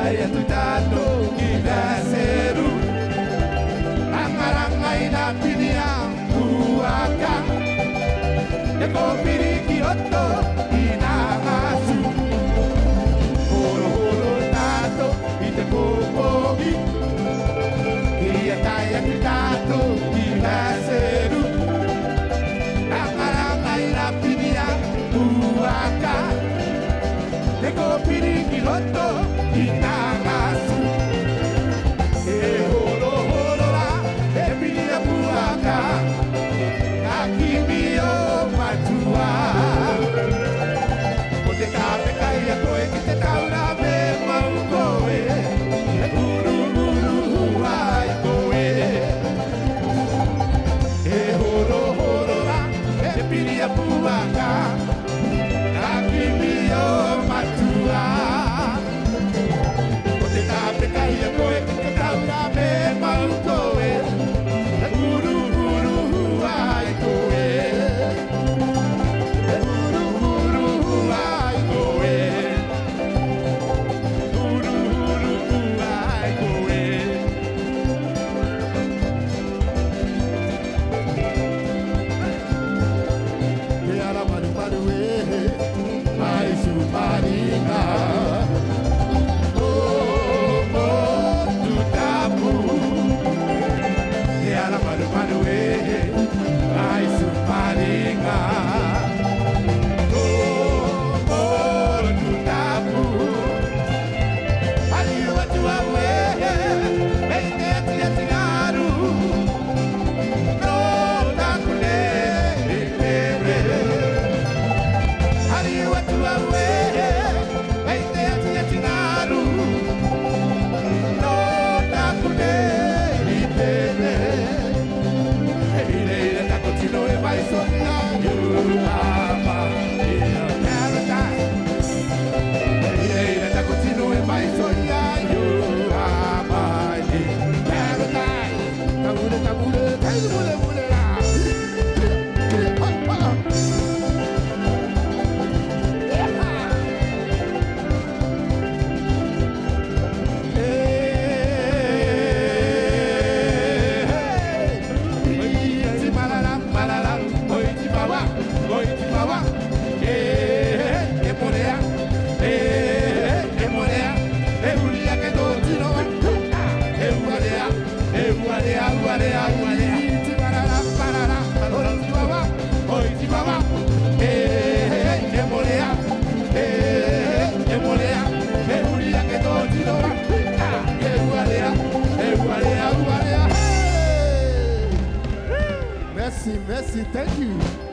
Italia tutato kidaseru Angarangai na piniang buaka Eko piriki oto inangasu Horo horo tato ite popogi Italia tutato kidaseru Angarangai na piniang buaka Eko piriki oto inangasu horo horo la epinia buaka Akimio matua Ote kape kaya koe kite taura me mau koe Uru uru huai koe horo horo la epinia buaka Akimio matua Ote kape kaya koe kite taura me mau koe Uru uru huai koe Uru uru huai koe Uru uru huai koe Ke ala maru maru mai su maringa Ai su maringa oh tu tapu ali o tua we bem te tingaru no da kule ali o tua we bem te tingaru no da kule Continue vai sonhando in a paradise. Ele continue vai sonhando in paradise. Tabule tabule tabule tabule la. Merci, merci, thank you.